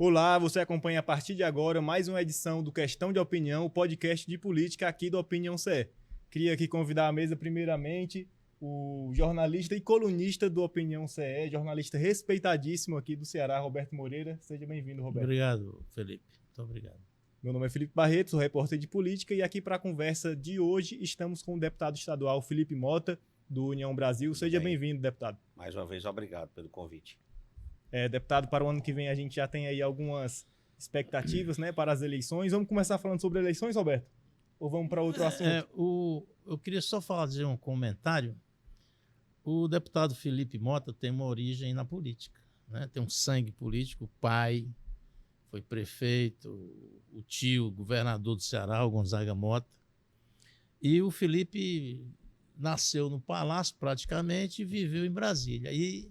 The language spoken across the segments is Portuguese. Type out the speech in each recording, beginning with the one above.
Olá, você acompanha a partir de agora mais uma edição do Questão de Opinião, o podcast de política aqui do Opinião CE. Queria aqui convidar à mesa, primeiramente, o jornalista e colunista do Opinião CE, jornalista respeitadíssimo aqui do Ceará, Roberto Moreira. Seja bem-vindo, Roberto. Obrigado, Felipe. Muito obrigado. Meu nome é Felipe Barreto, sou repórter de política e aqui para a conversa de hoje estamos com o deputado estadual Felipe Mota, do União Brasil. Seja bem-vindo, deputado. Mais uma vez, obrigado pelo convite. Deputado, para o ano que vem a gente já tem aí algumas expectativas, né, para as eleições. Vamos começar falando sobre eleições, Roberto? Ou vamos para outro assunto? Eu queria só fazer um comentário. O deputado Felipe Mota tem uma origem na política, né? Tem um sangue político, o pai foi prefeito, o tio, governador do Ceará, o Gonzaga Mota. E o Felipe nasceu no Palácio, praticamente, e viveu em Brasília. E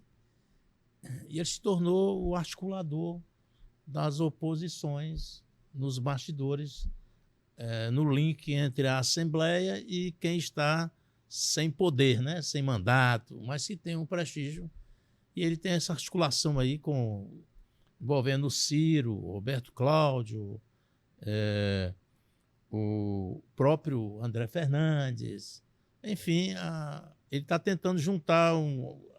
ele se tornou o articulador das oposições nos bastidores, no link entre a Assembleia e quem está sem poder, né? Sem mandato, mas que tem um prestígio. E ele tem essa articulação aí envolvendo o Ciro, o Roberto Cláudio, o próprio André Fernandes. Enfim, ele está tentando juntar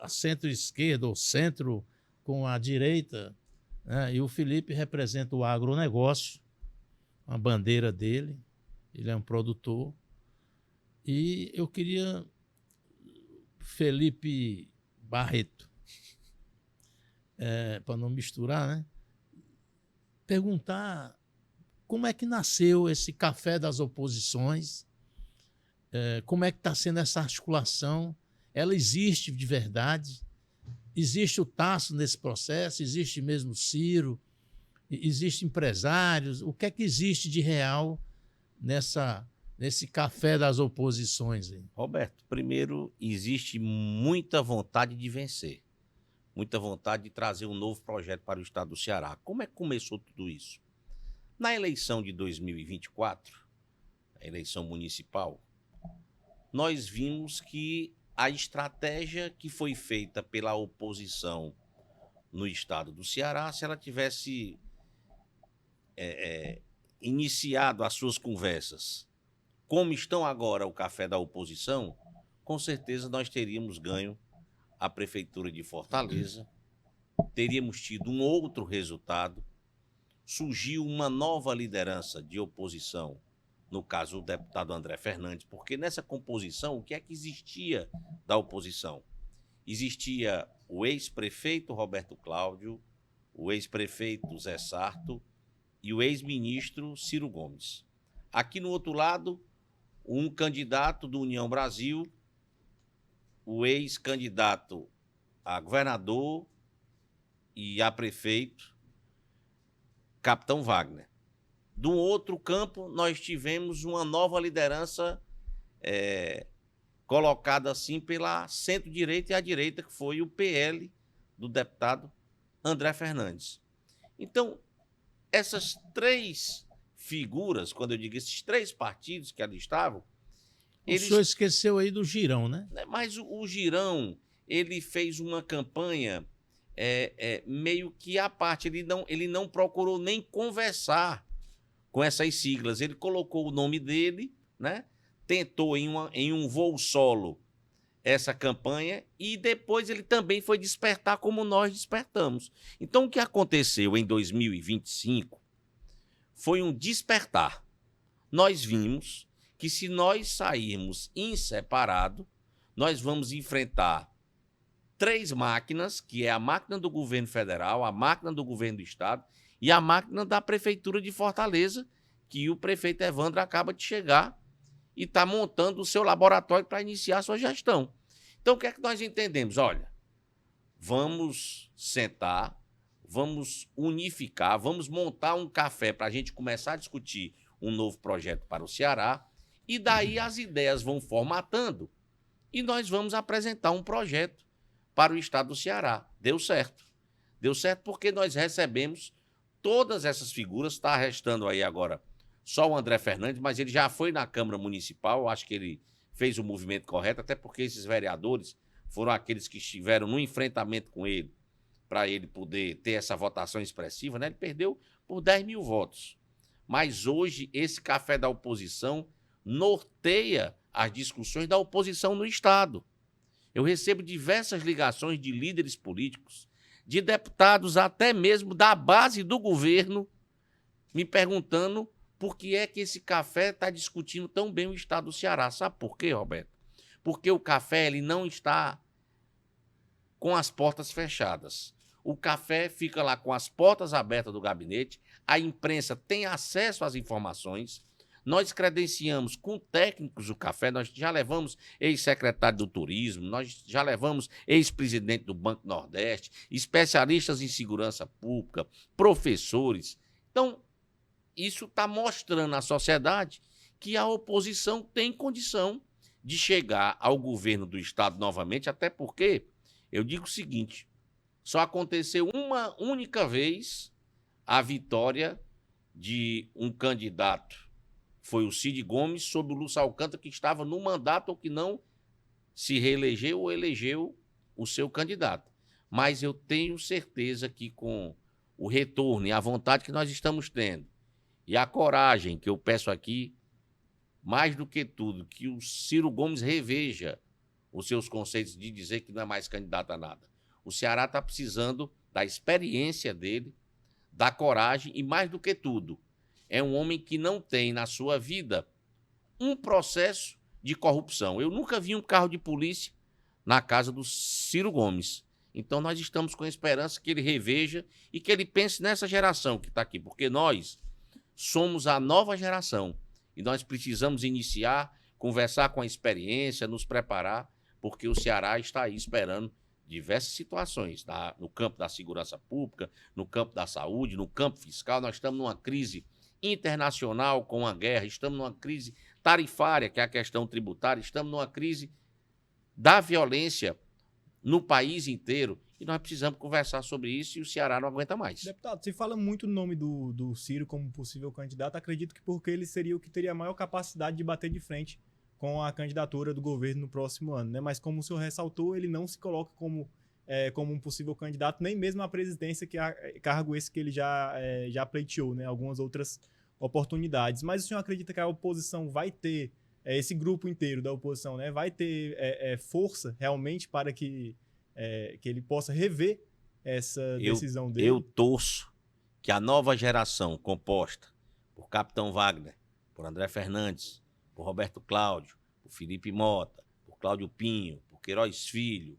a centro-esquerda ou centro com a direita, né? E o Felipe representa o agronegócio, a bandeira dele, ele é um produtor. E eu queria, Felipe Barreto, para não misturar, né? Perguntar como é que nasceu esse café das oposições, como é que está sendo essa articulação. Ela existe de verdade? Existe o Tasso nesse processo? Existe mesmo o Ciro? Existem empresários? O que é que existe de real nesse café das oposições aí? Roberto, primeiro, existe muita vontade de vencer, muita vontade de trazer um novo projeto para o estado do Ceará. Como é que começou tudo isso? Na eleição de 2024, a eleição municipal, nós vimos que a estratégia que foi feita pela oposição no estado do Ceará, se ela tivesse iniciado as suas conversas como estão agora o café da oposição, com certeza nós teríamos ganho a prefeitura de Fortaleza, teríamos tido um outro resultado, surgiu uma nova liderança de oposição, no caso o deputado André Fernandes, porque nessa composição, o que é que existia da oposição? Existia o ex-prefeito Roberto Cláudio, o ex-prefeito Zé Sarto e o ex-ministro Ciro Gomes. Aqui no outro lado, um candidato do União Brasil, o ex-candidato a governador e a prefeito, Capitão Wagner. Do outro campo, nós tivemos uma nova liderança colocada assim pela centro-direita e a direita, que foi o PL do deputado André Fernandes. Então, essas três figuras, quando eu digo esses três partidos que ali estavam... O senhor esqueceu aí do Girão, né? Mas o Girão, ele fez uma campanha meio que à parte, ele não procurou nem conversar com essas siglas, ele colocou o nome dele, né? Tentou em um voo solo essa campanha e depois ele também foi despertar como nós despertamos. Então, o que aconteceu em 2025 foi um despertar. Nós vimos que se nós sairmos em separado, nós vamos enfrentar três máquinas, que é a máquina do governo federal, a máquina do governo do estado e a máquina da prefeitura de Fortaleza, que o prefeito Evandro acaba de chegar e está montando o seu laboratório para iniciar a sua gestão. Então, o que é que nós entendemos? Olha, vamos sentar, vamos unificar, vamos montar um café para a gente começar a discutir um novo projeto para o Ceará, e daí as ideias vão formatando e nós vamos apresentar um projeto para o estado do Ceará. Deu certo. Deu certo porque nós recebemos todas essas figuras, está restando aí agora só o André Fernandes, mas ele já foi na Câmara Municipal, acho que ele fez o movimento correto, até porque esses vereadores foram aqueles que estiveram no enfrentamento com ele para ele poder ter essa votação expressiva, né? Ele perdeu por 10 mil votos. Mas hoje esse café da oposição norteia as discussões da oposição no Estado. Eu recebo diversas ligações de líderes políticos, de deputados até mesmo da base do governo, me perguntando por que é que esse café está discutindo tão bem o Estado do Ceará. Sabe por quê, Roberto? Porque o café ele não está com as portas fechadas. O café fica lá com as portas abertas do gabinete, a imprensa tem acesso às informações, nós credenciamos com técnicos o café, nós já levamos ex-secretário do Turismo, nós já levamos ex-presidente do Banco Nordeste, especialistas em segurança pública, professores. Então, isso está mostrando à sociedade que a oposição tem condição de chegar ao governo do Estado novamente, até porque, eu digo o seguinte, só aconteceu uma única vez a vitória de um candidato. Foi o Cid Gomes sobre o Lúcio Alcântara, que estava no mandato ou que não se reelegeu ou elegeu o seu candidato. Mas eu tenho certeza que com o retorno e a vontade que nós estamos tendo e a coragem que eu peço aqui, mais do que tudo, que o Ciro Gomes reveja os seus conceitos de dizer que não é mais candidato a nada. O Ceará está precisando da experiência dele, da coragem e, mais do que tudo, é um homem que não tem na sua vida um processo de corrupção. Eu nunca vi um carro de polícia na casa do Ciro Gomes. Então nós estamos com a esperança que ele reveja e que ele pense nessa geração que está aqui, porque nós somos a nova geração e nós precisamos iniciar, conversar com a experiência, nos preparar, porque o Ceará está aí esperando diversas situações, no campo da segurança pública, no campo da saúde, no campo fiscal. Nós estamos numa crise internacional com a guerra, estamos numa crise tarifária, que é a questão tributária, estamos numa crise da violência no país inteiro e nós precisamos conversar sobre isso e o Ceará não aguenta mais. Deputado, se fala muito no nome do Ciro como possível candidato, acredito que porque ele seria o que teria a maior capacidade de bater de frente com a candidatura do governo no próximo ano, né? Mas como o senhor ressaltou, ele não se coloca como um possível candidato, nem mesmo à presidência, que é cargo esse que ele já pleiteou, né? Algumas outras oportunidades. Mas o senhor acredita que a oposição vai ter, esse grupo inteiro da oposição, né? Vai ter força realmente para que ele possa rever essa decisão dele? Eu torço que a nova geração composta por Capitão Wagner, por André Fernandes, por Roberto Cláudio, por Felipe Mota, por Cláudio Pinho, por Queiroz Filho,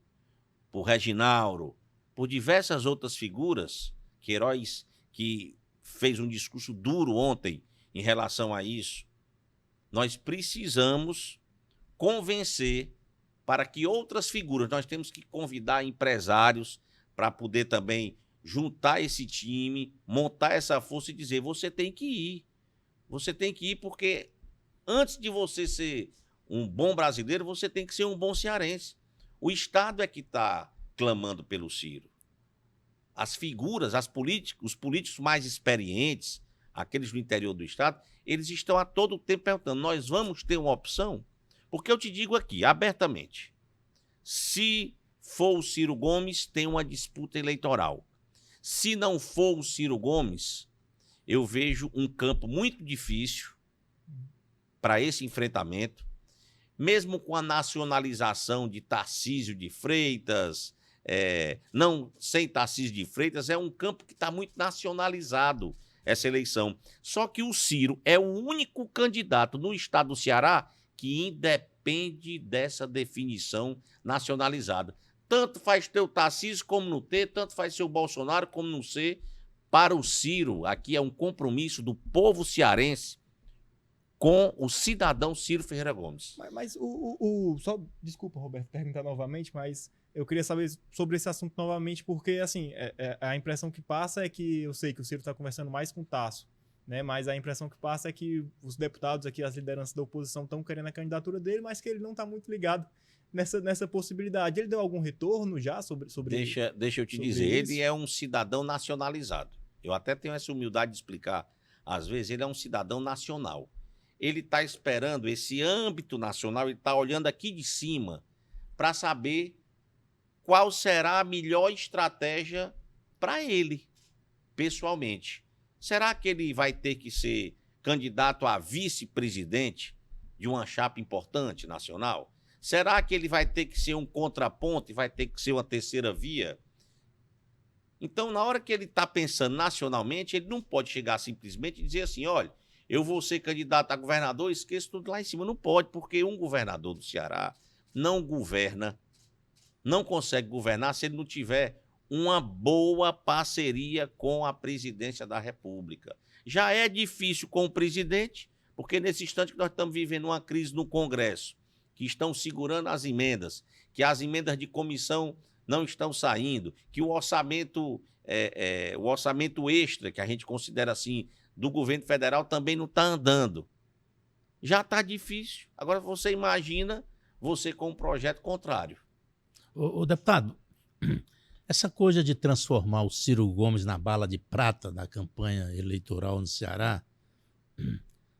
por Reginaldo, por diversas outras figuras, Queiroz que fez um discurso duro ontem em relação a isso, nós precisamos convencer para que outras figuras, nós temos que convidar empresários para poder também juntar esse time, montar essa força e dizer, você tem que ir porque antes de você ser um bom brasileiro, você tem que ser um bom cearense. O Estado é que está clamando pelo Ciro. As figuras, os políticos mais experientes, aqueles do interior do Estado, eles estão a todo tempo perguntando, nós vamos ter uma opção? Porque eu te digo aqui, abertamente, se for o Ciro Gomes, tem uma disputa eleitoral. Se não for o Ciro Gomes, eu vejo um campo muito difícil para esse enfrentamento, mesmo com a nacionalização de Tarcísio de Freitas, sem Tarcísio de Freitas, é um campo que está muito nacionalizado essa eleição. Só que o Ciro é o único candidato no estado do Ceará que independe dessa definição nacionalizada. Tanto faz ter o Tarcísio como não ter, tanto faz ser o Bolsonaro como não ser. Para o Ciro, aqui é um compromisso do povo cearense com o cidadão Ciro Ferreira Gomes. Mas só, desculpa, Roberto, perguntar novamente, mas eu queria saber sobre esse assunto novamente, porque assim, a impressão que passa é que, eu sei que o Ciro está conversando mais com o Tasso, né? Mas a impressão que passa é que os deputados aqui, as lideranças da oposição estão querendo a candidatura dele, mas que ele não está muito ligado nessa possibilidade. Ele deu algum retorno já sobre Deixa eu te dizer, isso? Ele é um cidadão nacionalizado. Eu até tenho essa humildade de explicar. Às vezes ele é um cidadão nacional. Ele está esperando esse âmbito nacional, ele está olhando aqui de cima para saber qual será a melhor estratégia para ele, pessoalmente. Será que ele vai ter que ser candidato a vice-presidente de uma chapa importante nacional? Será que ele vai ter que ser um contraponto e vai ter que ser uma terceira via? Então, na hora que ele está pensando nacionalmente, ele não pode chegar simplesmente e dizer assim, olha, eu vou ser candidato a governador, esqueço tudo lá em cima. Não pode, porque um governador do Ceará não governa, não consegue governar se ele não tiver uma boa parceria com a presidência da República. Já é difícil com o presidente, porque nesse instante que nós estamos vivendo uma crise no Congresso, que estão segurando as emendas, que as emendas de comissão não estão saindo, que o orçamento extra, que a gente considera assim, do governo federal também não está andando. Já está difícil. Agora você imagina você com um projeto contrário. O deputado, essa coisa de transformar o Ciro Gomes na bala de prata da campanha eleitoral no Ceará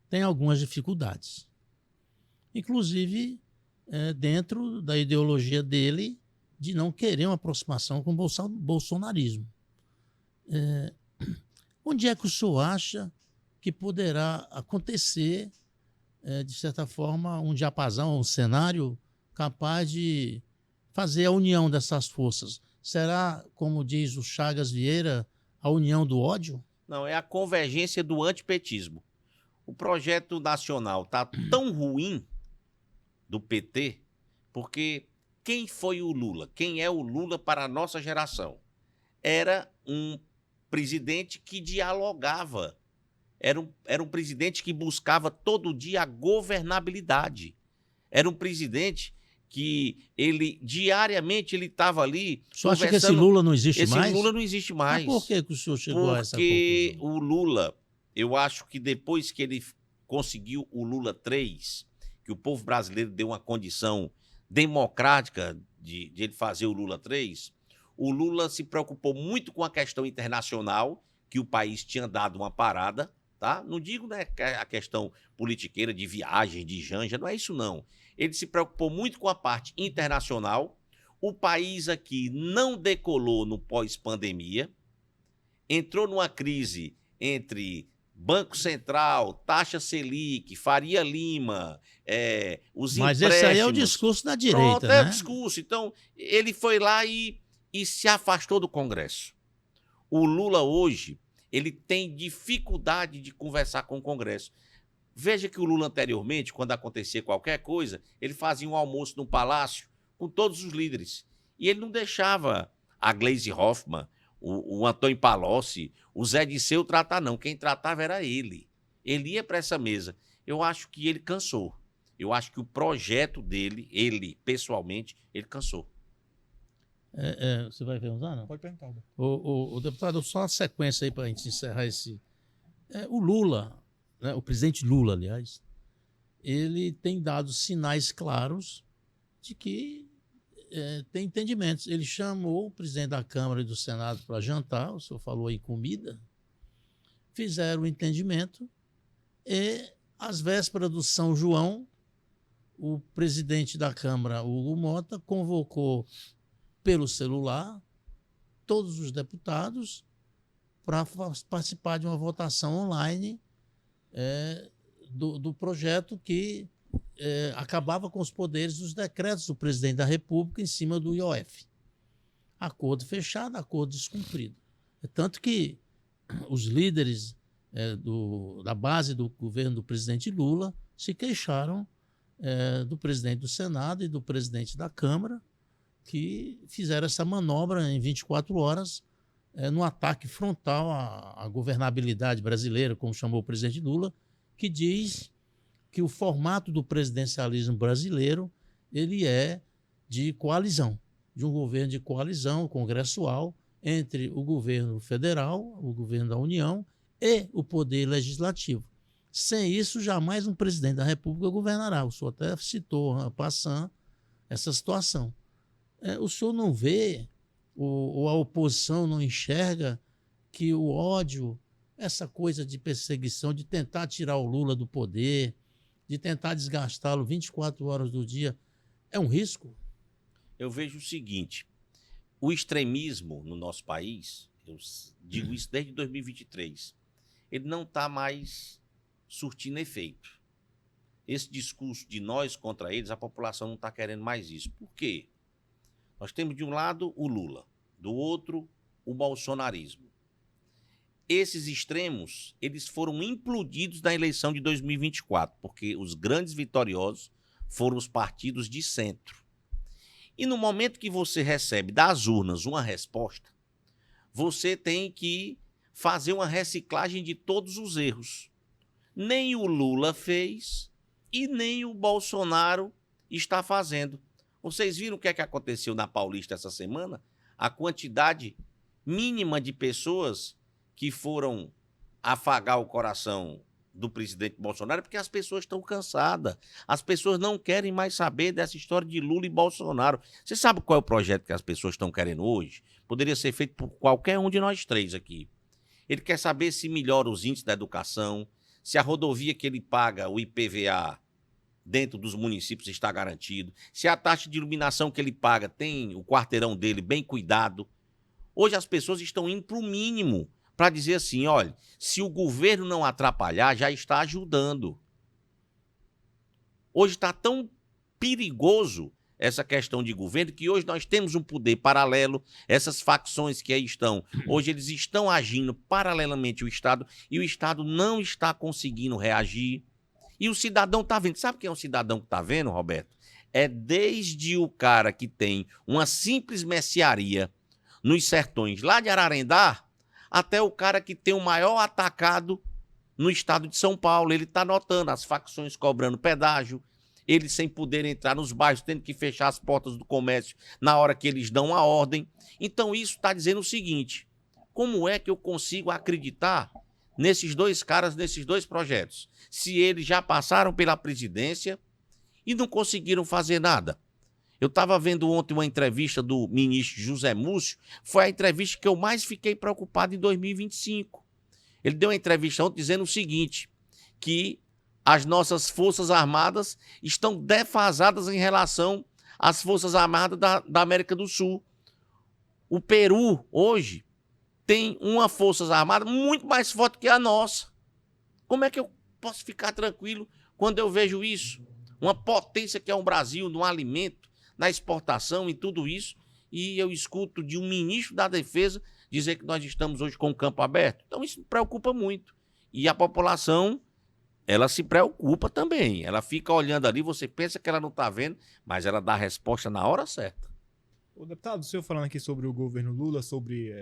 tem algumas dificuldades. Inclusive, dentro da ideologia dele de não querer uma aproximação com o bolsonarismo. Onde é que o senhor acha que poderá acontecer, de certa forma, um diapasão, um cenário capaz de fazer a união dessas forças? Será, como diz o Chagas Vieira, a união do ódio? Não, é a convergência do antipetismo. O projeto nacional está tão ruim do PT, porque quem foi o Lula? Quem é o Lula para a nossa geração? Era um presidente que dialogava. Era um presidente que buscava todo dia a governabilidade. Era um presidente que diariamente ele estava ali. O senhor acha que esse Lula não existe mais? Esse Lula não existe mais. Mas por que o senhor chegou a essa conclusão? Porque o Lula, eu acho que depois que ele conseguiu o Lula 3, que o povo brasileiro deu uma condição democrática de ele fazer o Lula 3, o Lula se preocupou muito com a questão internacional, que o país tinha dado uma parada, tá? Não digo, né, a questão politiqueira de viagem, de janja, não é isso não. Ele se preocupou muito com a parte internacional. O país aqui não decolou no pós-pandemia, entrou numa crise entre Banco Central, taxa Selic, Faria Lima, os Mas empréstimos. esse aí é o discurso da direita, Pronto, né? é o discurso. Então, ele foi lá e se afastou do Congresso. O Lula hoje, ele tem dificuldade de conversar com o Congresso. Veja que o Lula anteriormente, quando acontecia qualquer coisa, ele fazia um almoço no palácio com todos os líderes. E ele não deixava a Gleisi Hoffmann, o Antônio Palocci, o Zé Disseu tratar, não. Quem tratava era ele. Ele ia para essa mesa. Eu acho que ele cansou. Eu acho que o projeto dele, ele, pessoalmente, ele cansou. Você vai perguntar, não? Pode perguntar. O deputado, só a sequência aí para a gente encerrar esse... o Lula, né, o presidente Lula, aliás, ele tem dado sinais claros de que tem entendimentos. Ele chamou o presidente da Câmara e do Senado para jantar, o senhor falou em comida, fizeram o entendimento e, às vésperas do São João, o presidente da Câmara, Hugo Mota, convocou pelo celular todos os deputados para participar de uma votação online do projeto que acabava com os poderes dos decretos do presidente da República em cima do IOF. Acordo fechado, acordo descumprido. Tanto que os líderes da base do governo do presidente Lula se queixaram do presidente do Senado e do presidente da Câmara, que fizeram essa manobra em 24 horas no ataque frontal à governabilidade brasileira, como chamou o presidente Lula, que diz que o formato do presidencialismo brasileiro ele é de coalizão, de um governo de coalizão congressual entre o governo federal, o governo da União e o poder legislativo. Sem isso, jamais um presidente da República governará. O senhor até citou, passando essa situação. O senhor não vê, ou a oposição não enxerga que o ódio, essa coisa de perseguição, de tentar tirar o Lula do poder, de tentar desgastá-lo 24 horas do dia, é um risco? Eu vejo o seguinte, o extremismo no nosso país, eu digo isso desde 2023, ele não está mais surtindo efeito. Esse discurso de nós contra eles, a população não está querendo mais isso. Por quê? Nós temos de um lado o Lula, do outro o bolsonarismo. Esses extremos, eles foram implodidos na eleição de 2024, porque os grandes vitoriosos foram os partidos de centro. E no momento que você recebe das urnas uma resposta, você tem que fazer uma reciclagem de todos os erros. Nem o Lula fez e nem o Bolsonaro está fazendo. Vocês viram o que é que aconteceu na Paulista essa semana? A quantidade mínima de pessoas que foram afagar o coração do presidente Bolsonaro, porque as pessoas estão cansadas. As pessoas não querem mais saber dessa história de Lula e Bolsonaro. Você sabe qual é o projeto que as pessoas estão querendo hoje? Poderia ser feito por qualquer um de nós três aqui. Ele quer saber se melhora os índices da educação, se a rodovia que ele paga, o IPVA, dentro dos municípios está garantido, se a taxa de iluminação que ele paga tem o quarteirão dele bem cuidado. Hoje as pessoas estão indo para o mínimo para dizer assim, olha, se o governo não atrapalhar, já está ajudando. Hoje está tão perigoso essa questão de governo que hoje nós temos um poder paralelo, essas facções que aí estão, hoje eles estão agindo paralelamente ao Estado e o Estado não está conseguindo reagir. E o cidadão está vendo. Sabe quem é o cidadão que está vendo, Roberto? É desde o cara que tem uma simples mercearia nos sertões lá de Ararendá, até o cara que tem o maior atacado no estado de São Paulo. Ele está notando as facções cobrando pedágio, eles sem poder entrar nos bairros, tendo que fechar as portas do comércio na hora que eles dão a ordem. Então isso está dizendo o seguinte, como é que eu consigo acreditar nesses dois caras, nesses dois projetos, se eles já passaram pela presidência e não conseguiram fazer nada? Eu estava vendo ontem uma entrevista do ministro José Múcio, foi a entrevista que eu mais fiquei preocupado em 2025. Ele deu uma entrevista ontem dizendo o seguinte, que as nossas Forças Armadas estão defasadas em relação às Forças Armadas da América do Sul. O Peru, hoje, tem uma Forças Armadas muito mais forte que a nossa. Como é que eu posso ficar tranquilo quando eu vejo isso? Uma potência que é o Brasil no alimento, na exportação e tudo isso, e eu escuto de um ministro da Defesa dizer que nós estamos hoje com o campo aberto. Então isso me preocupa muito. E a população, ela se preocupa também. Ela fica olhando ali, você pensa que ela não está vendo, mas ela dá a resposta na hora certa. O deputado, o senhor falando aqui sobre o governo Lula, sobre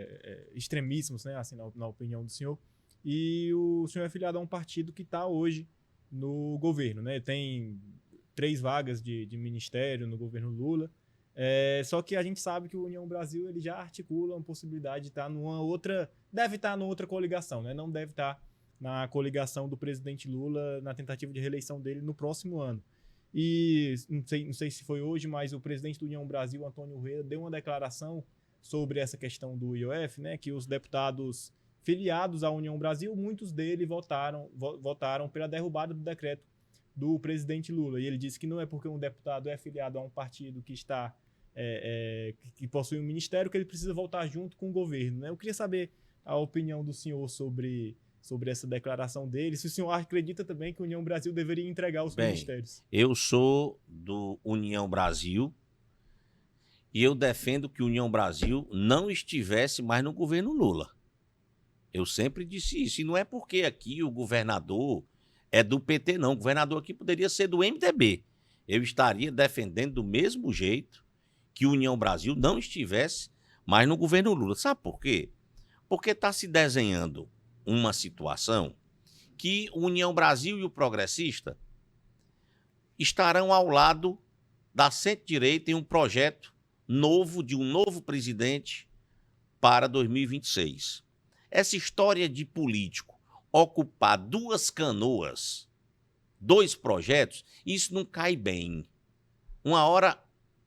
extremismos, né, assim, na opinião do senhor, e o senhor é filiado a um partido que está hoje no governo, né? Tem 3 vagas de ministério no governo Lula, só que a gente sabe que o União Brasil ele já articula uma possibilidade de estar numa outra, deve estar numa outra coligação, né? Não deve estar na coligação do presidente Lula na tentativa de reeleição dele no próximo ano. E não sei se foi hoje, mas o presidente do União Brasil, Antônio Rueda, deu uma declaração sobre essa questão do IOF, né? Que os deputados filiados à União Brasil, muitos deles votaram pela derrubada do decreto do presidente Lula. E ele disse que não é porque um deputado é filiado a um partido que está que possui um ministério que ele precisa votar junto com o governo, né? Eu queria saber a opinião do senhor sobre essa declaração dele, se o senhor acredita também que a União Brasil deveria entregar os ministérios. Eu sou do União Brasil e eu defendo que a União Brasil não estivesse mais no governo Lula. Eu sempre disse isso, e não é porque aqui o governador é do PT, não. O governador aqui poderia ser do MDB. Eu estaria defendendo do mesmo jeito que a União Brasil não estivesse mais no governo Lula. Sabe por quê? Porque está se desenhando uma situação que a União Brasil e o Progressista estarão ao lado da centro-direita em um projeto novo, de um novo presidente para 2026. Essa história de político ocupar 2 canoas, 2 projetos, isso não cai bem. Uma hora,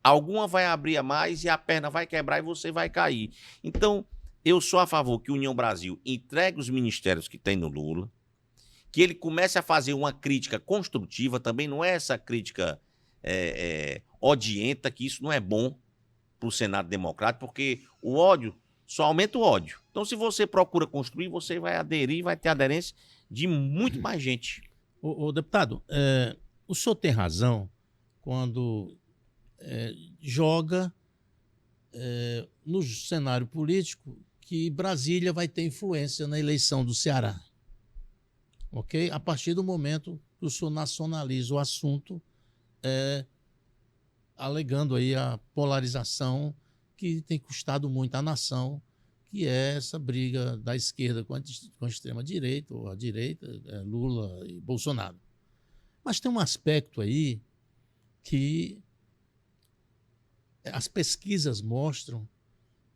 alguma vai abrir a mais e a perna vai quebrar e você vai cair. Então, eu sou a favor que a União Brasil entregue os ministérios que tem no Lula, que ele comece a fazer uma crítica construtiva, também não é essa crítica odienta, que isso não é bom para o Senado Democrático, porque o ódio só aumenta o ódio. Então, se você procura construir, você vai aderir, vai ter aderência de muito mais gente. Ô, deputado, o senhor tem razão quando joga no cenário político que Brasília vai ter influência na eleição do Ceará. Ok? A partir do momento que o senhor nacionaliza o assunto, alegando aí a polarização que tem custado muito à nação, que é essa briga da esquerda com a extrema-direita, ou a direita, Lula e Bolsonaro. Mas tem um aspecto aí que as pesquisas mostram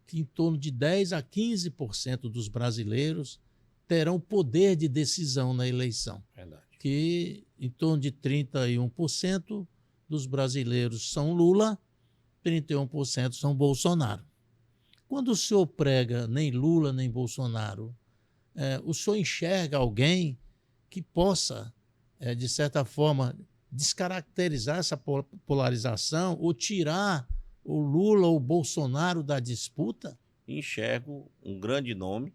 que em torno de 10% a 15% dos brasileiros terão poder de decisão na eleição. Verdade. Que em torno de 31% dos brasileiros são Lula, 31% são Bolsonaro. Quando o senhor prega nem Lula nem Bolsonaro, o senhor enxerga alguém que possa, de certa forma, descaracterizar essa polarização ou tirar o Lula ou o Bolsonaro da disputa? Enxergo um grande nome,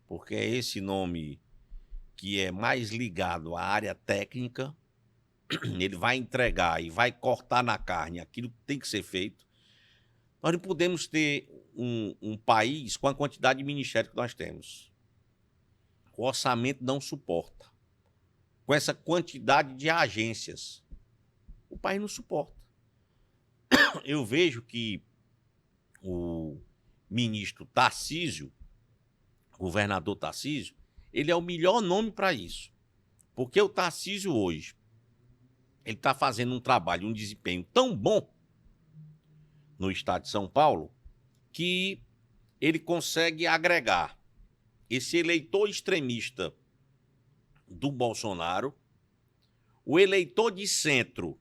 porque é esse nome que é mais ligado à área técnica. Ele vai entregar e vai cortar na carne aquilo que tem que ser feito. Nós não podemos ter um país com a quantidade de ministérios que nós temos. O orçamento não suporta. Com essa quantidade de agências, o país não suporta. Eu vejo que o ministro Tarcísio, governador Tarcísio, ele é o melhor nome para isso. Porque o Tarcísio hoje, ele está fazendo um trabalho, um desempenho tão bom no estado de São Paulo, que ele consegue agregar esse eleitor extremista do Bolsonaro, o eleitor de centro,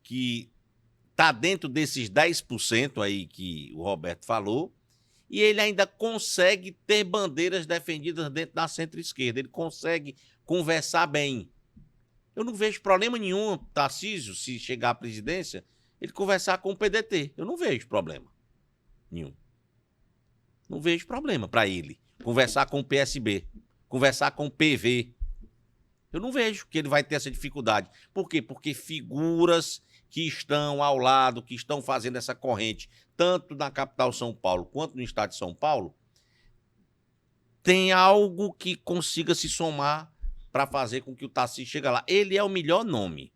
que está dentro desses 10% aí que o Roberto falou, e ele ainda consegue ter bandeiras defendidas dentro da centro-esquerda. Ele consegue conversar bem. Eu não vejo problema nenhum, Tarcísio, se chegar à presidência, ele conversar com o PDT. Eu não vejo problema nenhum. Não vejo problema para ele conversar com o PSB, conversar com o PV. Eu não vejo que ele vai ter essa dificuldade. Por quê? Porque figuras que estão ao lado, que estão fazendo essa corrente, tanto na capital São Paulo quanto no estado de São Paulo, tem algo que consiga se somar para fazer com que o Tarcísio chegue lá. Ele é o melhor nome.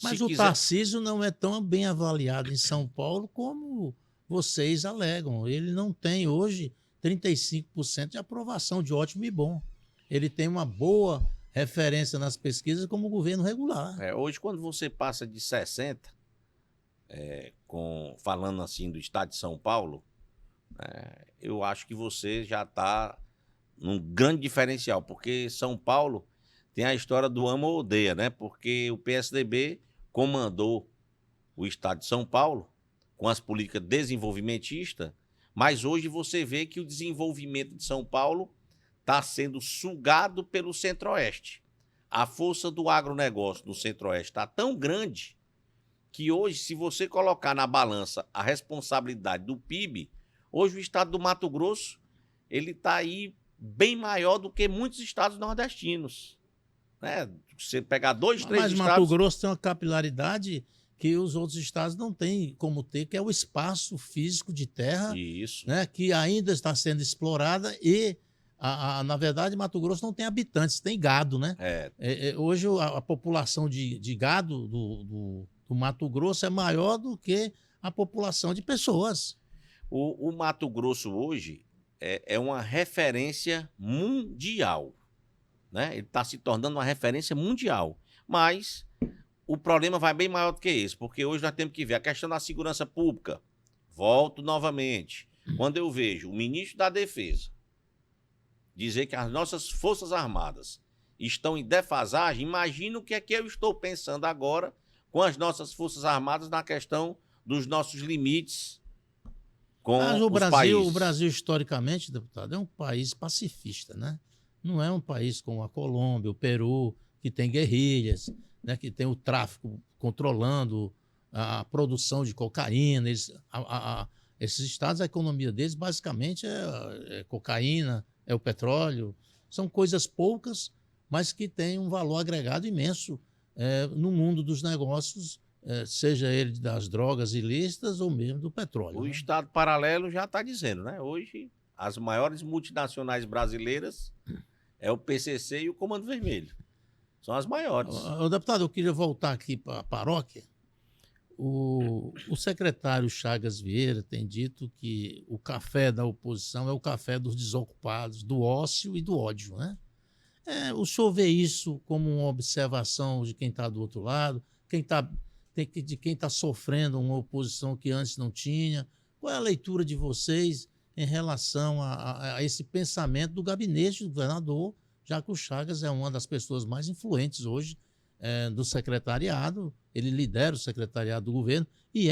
Mas o Tarcísio não é tão bem avaliado em São Paulo como vocês alegam. Ele não tem hoje 35% de aprovação, de ótimo e bom. Ele tem uma boa referência nas pesquisas como governo regular. Hoje, quando você passa de 60%, falando assim do estado de São Paulo, eu acho que você já está num grande diferencial, porque São Paulo tem a história do ama ou odeia, né? Porque o PSDB comandou o estado de São Paulo com as políticas desenvolvimentistas, mas hoje você vê que o desenvolvimento de São Paulo está sendo sugado pelo Centro-Oeste. A força do agronegócio no Centro-Oeste está tão grande que hoje, se você colocar na balança a responsabilidade do PIB, hoje o estado do Mato Grosso ele está aí bem maior do que muitos estados nordestinos. Né? Você pegar 2, 3 estados... Mas Mato Grosso tem uma capilaridade que os outros estados não têm como ter, que é o espaço físico de terra, né, que ainda está sendo explorada e, na verdade, Mato Grosso não tem habitantes, tem gado. Né? Hoje a população de gado do Mato Grosso é maior do que a população de pessoas. O Mato Grosso hoje é uma referência mundial. Né? Ele está se tornando uma referência mundial. Mas o problema vai bem maior do que esse, porque hoje nós temos que ver a questão da segurança pública. Volto novamente. Quando eu vejo o ministro da Defesa dizer que as nossas Forças Armadas estão em defasagem, imagino o que é que eu estou pensando agora com as nossas Forças Armadas na questão dos nossos limites com os países. O Brasil, historicamente, deputado, é um país pacifista, né? Não é um país como a Colômbia, o Peru, que tem guerrilhas, né, que tem o tráfico controlando a produção de cocaína. Esses estados, a economia deles basicamente é cocaína, é o petróleo. São coisas poucas, mas que têm um valor agregado imenso no mundo dos negócios, seja ele das drogas ilícitas ou mesmo do petróleo. O Né? Estado paralelo já está dizendo, né? Hoje, as maiores multinacionais brasileiras é o PCC e o Comando Vermelho. São as maiores. Deputado, eu queria voltar aqui para a paróquia. O secretário Chagas Vieira tem dito que o café da oposição é o café dos desocupados, do ócio e do ódio, né? O senhor vê isso como uma observação de quem está do outro lado, de quem está sofrendo uma oposição que antes não tinha? Qual é a leitura de vocês em relação a esse pensamento do gabinete do governador, já que o Chagas é uma das pessoas mais influentes hoje do secretariado, ele lidera o secretariado do governo e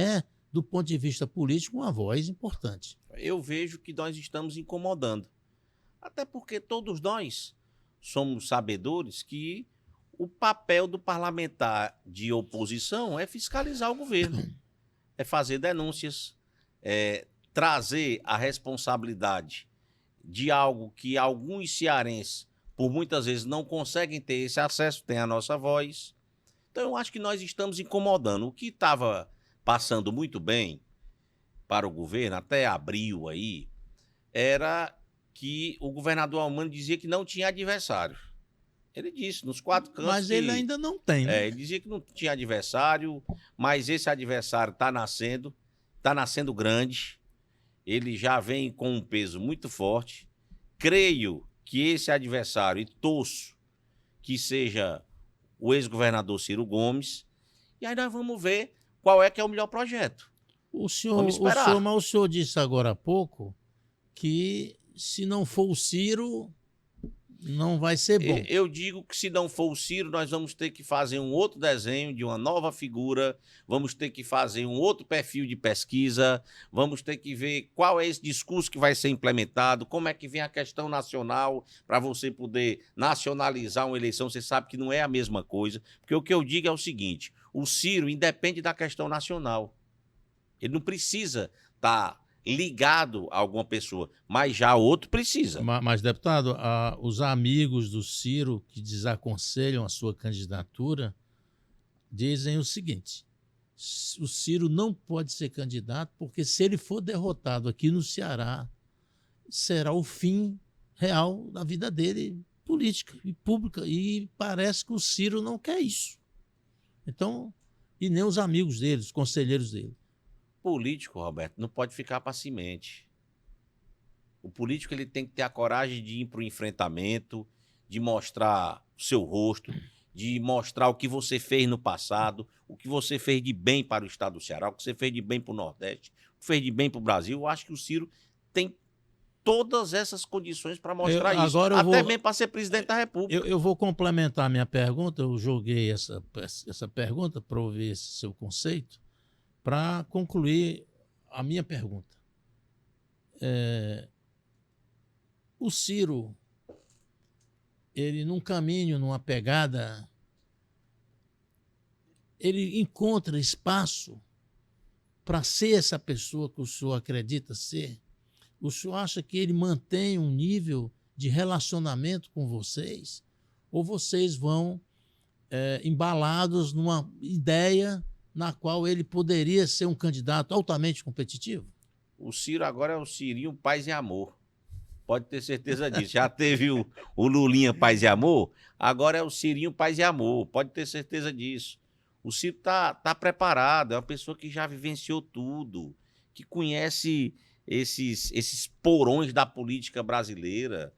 do ponto de vista político, uma voz importante. Eu vejo que nós estamos incomodando. Até porque todos nós somos sabedores que o papel do parlamentar de oposição é fiscalizar o governo, é fazer denúncias, trazer a responsabilidade de algo que alguns cearenses, por muitas vezes, não conseguem ter esse acesso, tem a nossa voz. Então, eu acho que nós estamos incomodando. O que estava passando muito bem para o governo, até abril aí, era que o governador Almano dizia que não tinha adversário. Ele disse nos 4 cantos. Mas ele ainda não tem, né? Ele dizia que não tinha adversário, mas esse adversário está nascendo grande. Ele já vem com um peso muito forte. Creio que esse adversário, e torço que seja o ex-governador Ciro Gomes, e aí nós vamos ver qual é que é o melhor projeto. O senhor disse agora há pouco que se não for o Ciro, não vai ser bom. Eu digo que se não for o Ciro, nós vamos ter que fazer um outro desenho de uma nova figura, vamos ter que fazer um outro perfil de pesquisa, vamos ter que ver qual é esse discurso que vai ser implementado, como é que vem a questão nacional para você poder nacionalizar uma eleição. Você sabe que não é a mesma coisa, porque o que eu digo é o seguinte, o Ciro independe da questão nacional. Ele não precisa estar ligado a alguma pessoa, mas já outro precisa. Mas, deputado, os amigos do Ciro que desaconselham a sua candidatura dizem o seguinte: o Ciro não pode ser candidato porque se ele for derrotado aqui no Ceará, será o fim real da vida dele, política e pública, e parece que o Ciro não quer isso. Então, e nem os amigos dele, os conselheiros dele. Político, Roberto, não pode ficar paciente. O político ele tem que ter a coragem de ir para o enfrentamento, de mostrar o seu rosto, de mostrar o que você fez no passado, o que você fez de bem para o estado do Ceará, o que você fez de bem para o Nordeste, o que fez de bem para o Brasil. Eu acho que o Ciro tem todas essas condições para mostrar isso, até mesmo para ser presidente da República. Eu vou complementar a minha pergunta, eu joguei essa pergunta para ouvir esse seu conceito, para concluir a minha pergunta. O Ciro, ele num caminho, numa pegada, ele encontra espaço para ser essa pessoa que o senhor acredita ser? O senhor acha que ele mantém um nível de relacionamento com vocês? Ou vocês vão embalados numa ideia na qual ele poderia ser um candidato altamente competitivo? O Ciro agora é o Cirinho Paz e Amor. Pode ter certeza disso. Já teve o Lulinha Paz e Amor, agora é o Cirinho Paz e Amor. Pode ter certeza disso. O Ciro tá preparado, é uma pessoa que já vivenciou tudo, que conhece esses porões da política brasileira,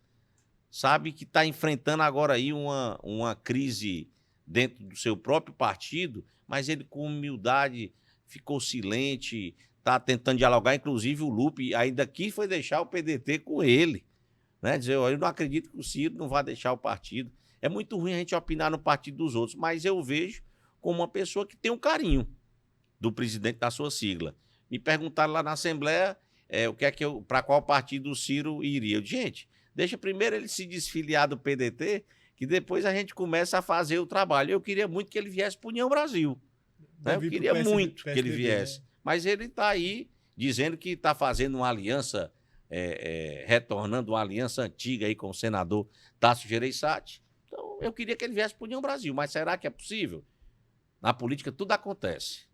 sabe que está enfrentando agora aí uma crise dentro do seu próprio partido, mas ele com humildade ficou silente, está tentando dialogar, inclusive o Lupe ainda quis foi deixar o PDT com ele, né? Dizer, eu não acredito que o Ciro não vai deixar o partido. É muito ruim a gente opinar no partido dos outros, mas eu vejo como uma pessoa que tem um carinho do presidente da sua sigla. Me perguntaram lá na Assembleia para qual partido o Ciro iria. Eu disse, gente, deixa primeiro ele se desfiliar do PDT, que depois a gente começa a fazer o trabalho. Eu queria muito que ele viesse para o União Brasil. Né? Eu queria muito que ele viesse. Mas ele está aí dizendo que está fazendo uma aliança, retornando uma aliança antiga aí com o senador Tasso Gereissati. Então, eu queria que ele viesse para o União Brasil, mas será que é possível? Na política tudo acontece.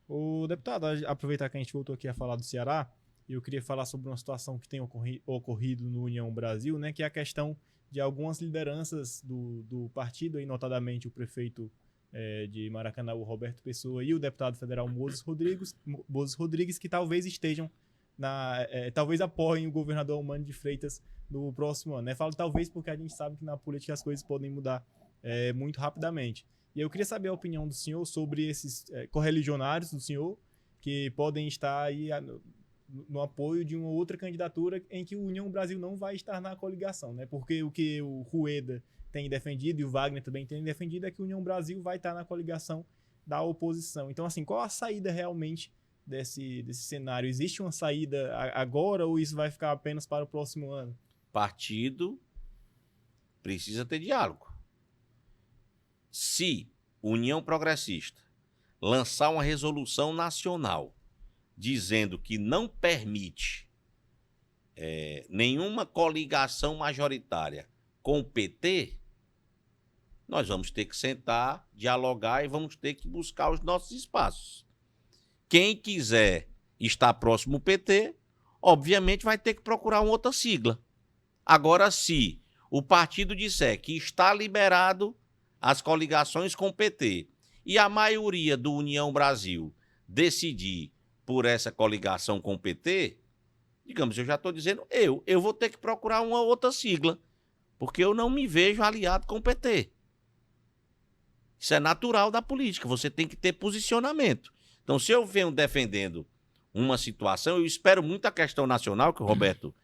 O deputado, aproveitar que a gente voltou aqui a falar do Ceará, eu queria falar sobre uma situação que tem ocorrido no União Brasil, né, que é a questão de algumas lideranças do partido, aí, notadamente o prefeito de Maracanã, o Roberto Pessoa, e o deputado federal Moses Rodrigues, que talvez estejam talvez apoiem o governador Eumano de Freitas no próximo ano. Né? Falo talvez porque a gente sabe que na política as coisas podem mudar muito rapidamente. E eu queria saber a opinião do senhor sobre esses correligionários do senhor que podem estar aí no apoio de uma outra candidatura em que o União Brasil não vai estar na coligação, né? Porque o que o Rueda tem defendido e o Wagner também tem defendido é que o União Brasil vai estar na coligação da oposição. Então, assim, qual a saída realmente desse cenário? Existe uma saída agora ou isso vai ficar apenas para o próximo ano? Partido precisa ter diálogo. Se União Progressista lançar uma resolução nacional dizendo que não permite nenhuma coligação majoritária com o PT, nós vamos ter que sentar, dialogar e vamos ter que buscar os nossos espaços. Quem quiser estar próximo ao PT, obviamente vai ter que procurar uma outra sigla. Agora, se o partido disser que está liberado as coligações com o PT e a maioria do União Brasil decidir por essa coligação com o PT, digamos, eu já estou dizendo, eu vou ter que procurar uma outra sigla, porque eu não me vejo aliado com o PT. Isso é natural da política, você tem que ter posicionamento. Então, se eu venho defendendo uma situação, eu espero muito a questão nacional, que o Roberto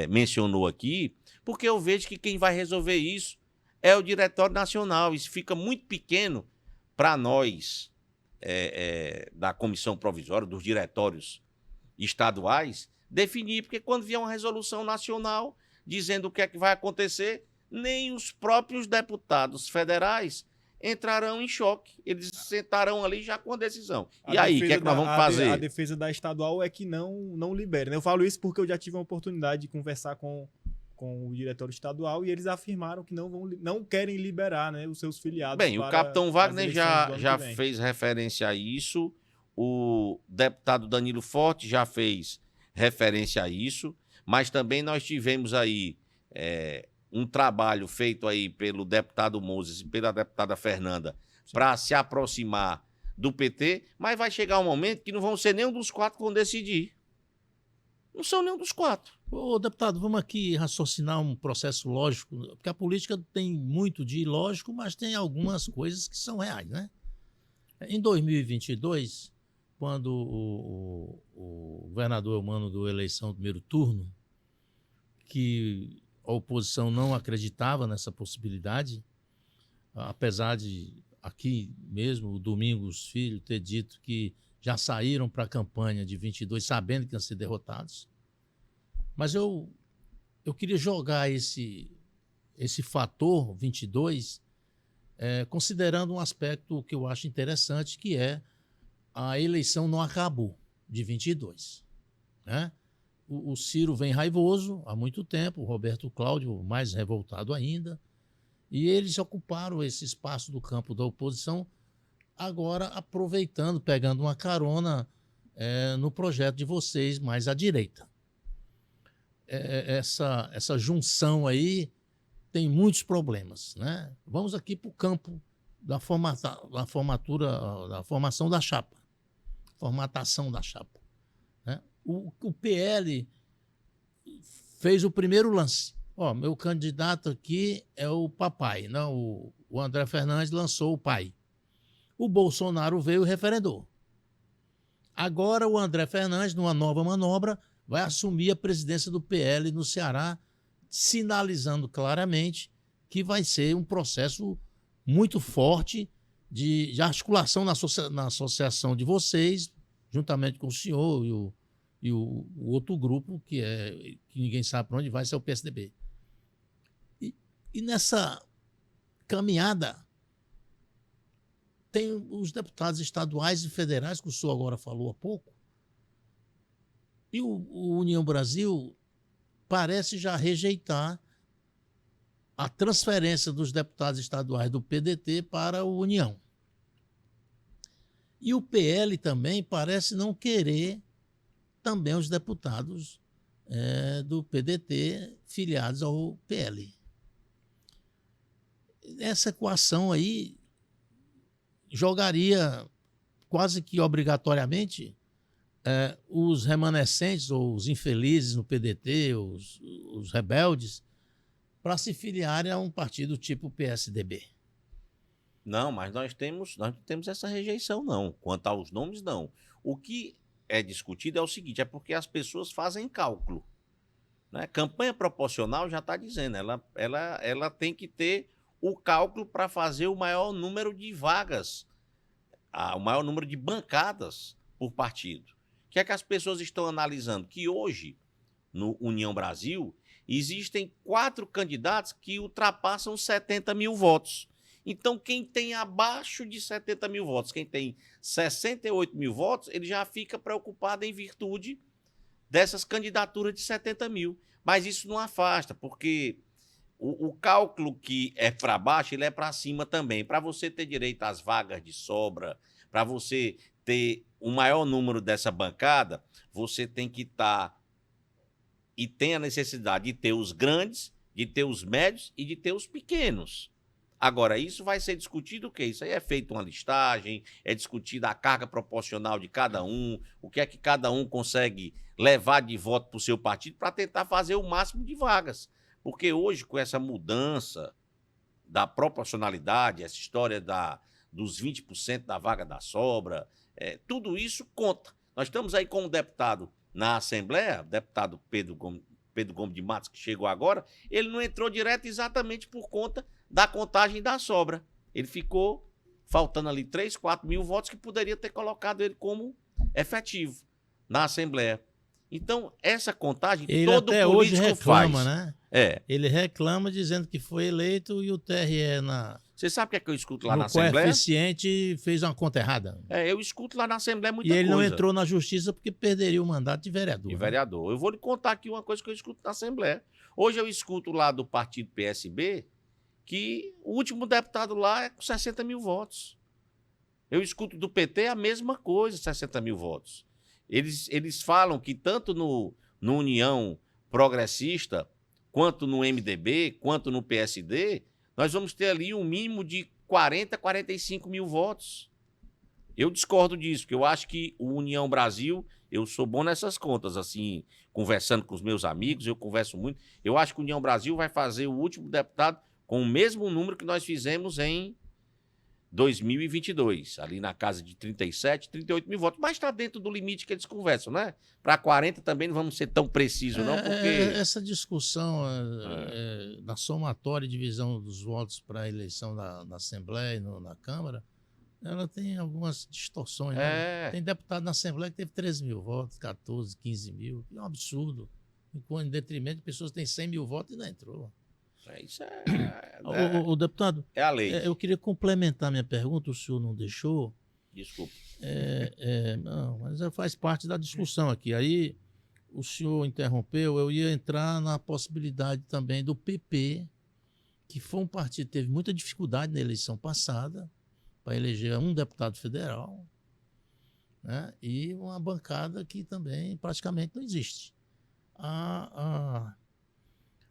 mencionou aqui, porque eu vejo que quem vai resolver isso é o Diretório Nacional. Isso fica muito pequeno para nós, da Comissão Provisória, dos diretórios estaduais, definir, porque quando vier uma resolução nacional dizendo o que é que vai acontecer, nem os próprios deputados federais entrarão em choque. Eles sentarão ali já com a decisão. E aí, o que é que nós vamos fazer? A defesa da estadual é que não libere. Né? Eu falo isso porque eu já tive a oportunidade de conversar com o diretório estadual e eles afirmaram que não querem liberar, né, os seus filiados. Bem, o capitão Wagner já fez referência a isso, o deputado Danilo Forte já fez referência a isso, mas também nós tivemos aí um trabalho feito aí pelo deputado Moses e pela deputada Fernanda para se aproximar do PT, mas vai chegar um momento que não vão ser nenhum dos quatro que vão decidir. Não são nenhum dos quatro. Ô, deputado, vamos aqui raciocinar um processo lógico, porque a política tem muito de ilógico, mas tem algumas coisas que são reais, né? Em 2022, quando o governador Eumano deu eleição no primeiro turno, que a oposição não acreditava nessa possibilidade, apesar de aqui mesmo o Domingos Filho ter dito que já saíram para a campanha de 22 sabendo que iam ser derrotados. Mas eu queria jogar esse fator 22 considerando um aspecto que eu acho interessante, que é a eleição não acabou de 22. Né? O Ciro vem raivoso há muito tempo, o Roberto Cláudio mais revoltado ainda, e eles ocuparam esse espaço do campo da oposição, agora aproveitando, pegando uma carona no projeto de vocês mais à direita. Essa junção aí tem muitos problemas. Né? Vamos aqui para o campo da formação da chapa, formatação da chapa. Né? O PL fez o primeiro lance. Meu candidato aqui é o papai, não? O André Fernandes lançou o pai. O Bolsonaro veio e referendou. Agora o André Fernandes, numa nova manobra, vai assumir a presidência do PL no Ceará, sinalizando claramente que vai ser um processo muito forte de articulação na associação de vocês, juntamente com o senhor e o outro grupo, que ninguém sabe para onde vai, ser o PSDB. E nessa caminhada, tem os deputados estaduais e federais, que o senhor agora falou há pouco, E o União Brasil parece já rejeitar a transferência dos deputados estaduais do PDT para o União. E o PL também parece não querer também os deputados do PDT filiados ao PL. Essa equação aí jogaria quase que obrigatoriamente os remanescentes ou os infelizes no PDT, os rebeldes, para se filiarem a um partido tipo PSDB. Não, mas nós não temos essa rejeição, não. Quanto aos nomes, não. O que é discutido é o seguinte, é porque as pessoas fazem cálculo. Né? Campanha proporcional já está dizendo, ela tem que ter o cálculo para fazer o maior número de vagas, o maior número de bancadas por partido. O que é que as pessoas estão analisando? Que hoje, no União Brasil, existem 4 candidatos que ultrapassam 70 mil votos. Então, quem tem abaixo de 70 mil votos, quem tem 68 mil votos, ele já fica preocupado em virtude dessas candidaturas de 70 mil. Mas isso não afasta, porque o cálculo que é para baixo, ele é para cima também. Para você ter direito às vagas de sobra, para você ter o maior número dessa bancada, você tem que estar e tem a necessidade de ter os grandes, de ter os médios e de ter os pequenos. Agora, isso vai ser discutido o quê? Isso aí é feito uma listagem, é discutida a carga proporcional de cada um, o que é que cada um consegue levar de voto para o seu partido para tentar fazer o máximo de vagas. Porque hoje, com essa mudança da proporcionalidade, essa história dos 20% da vaga da sobra, tudo isso conta. Nós estamos aí com um deputado na Assembleia, o deputado Pedro Gomes de Matos, que chegou agora, ele não entrou direto exatamente por conta da contagem da sobra. Ele ficou faltando ali 3, 4 mil votos que poderia ter colocado ele como efetivo na Assembleia. Então, essa contagem ele todo até político hoje reclama, faz. né? Ele reclama dizendo que foi eleito e o TRE Você sabe o que é que eu escuto lá no na Assembleia? coeficiente fez uma conta errada. Eu escuto lá na Assembleia muita E coisa. ele não entrou na justiça porque perderia o mandato de vereador. De vereador. Eu vou lhe contar aqui uma coisa que eu escuto na Assembleia. Hoje eu escuto lá do partido PSB que o último deputado lá é com 60 mil votos. Eu escuto do PT a mesma coisa, 60 mil votos. Eles falam que tanto no União Progressista, quanto no MDB, quanto no PSD, nós vamos ter ali um mínimo de 40, 45 mil votos. Eu discordo disso, porque eu acho que o União Brasil, eu sou bom nessas contas, assim, conversando com os meus amigos, eu converso muito. Eu acho que o União Brasil vai fazer o último deputado com o mesmo número que nós fizemos em 2022, ali na casa de 37, 38 mil votos. Mas está dentro do limite que eles conversam, né? Para 40 também não vamos ser tão precisos, não, porque... Essa discussão na somatória e divisão dos votos para a eleição na Assembleia e na Câmara, ela tem algumas distorções. Né? Tem deputado na Assembleia que teve 13 mil votos, 14, 15 mil. É um absurdo. Em detrimento de pessoas que têm 100 mil votos e não entrou. Isso o deputado, é a lei. Eu queria complementar minha pergunta, o senhor não deixou. Desculpa. Não, mas faz parte da discussão aqui. Aí o senhor interrompeu, eu ia entrar na possibilidade também do PP, que foi um partido que teve muita dificuldade na eleição passada para eleger um deputado federal, né? E uma bancada que também praticamente não existe.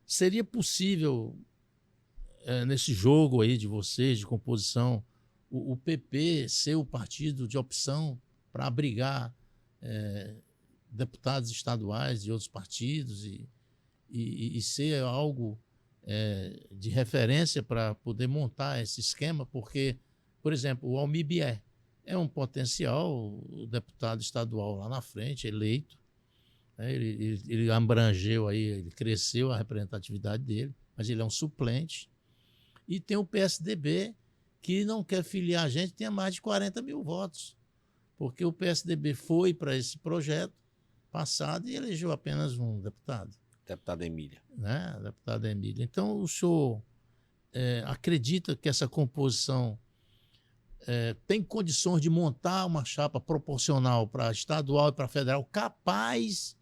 Seria possível, nesse jogo aí de vocês, de composição, o PP ser o partido de opção para abrigar deputados estaduais de outros partidos e ser algo de referência para poder montar esse esquema? Porque, por exemplo, o Almir Bier é um potencial deputado estadual lá na frente, eleito. Ele abrangeu aí, ele cresceu a representatividade dele, mas ele é um suplente. E tem o PSDB, que não quer filiar a gente, tem mais de 40 mil votos, porque o PSDB foi para esse projeto passado e elegeu apenas um deputado. Deputada Emília. Né? Deputada Emília. Então, o senhor acredita que essa composição tem condições de montar uma chapa proporcional para estadual e para federal capaz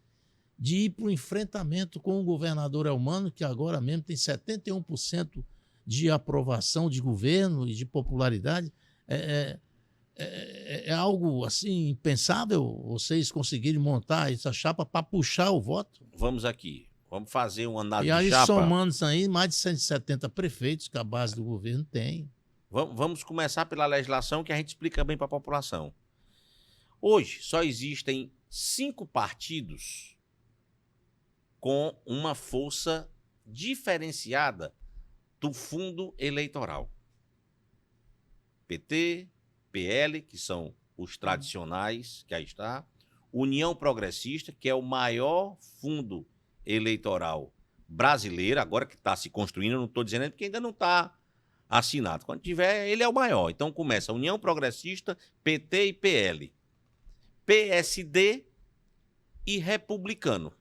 de ir para o enfrentamento com o governador Elmano, que agora mesmo tem 71% de aprovação de governo e de popularidade. É algo assim impensável vocês conseguirem montar essa chapa para puxar o voto? Vamos aqui. Vamos fazer uma análise E aí, de chapa. somando isso aí, mais de 170 prefeitos que a base do governo tem. Vamos começar pela legislação, que a gente explica bem para a população. Hoje, só existem 5 partidos com uma força diferenciada do fundo eleitoral. PT, PL, que são os tradicionais, que aí está. União Progressista, que é o maior fundo eleitoral brasileiro, agora que está se construindo, eu não estou dizendo porque ainda não está assinado. Quando tiver, ele é o maior. Então começa União Progressista, PT e PL. PSD e Republicano.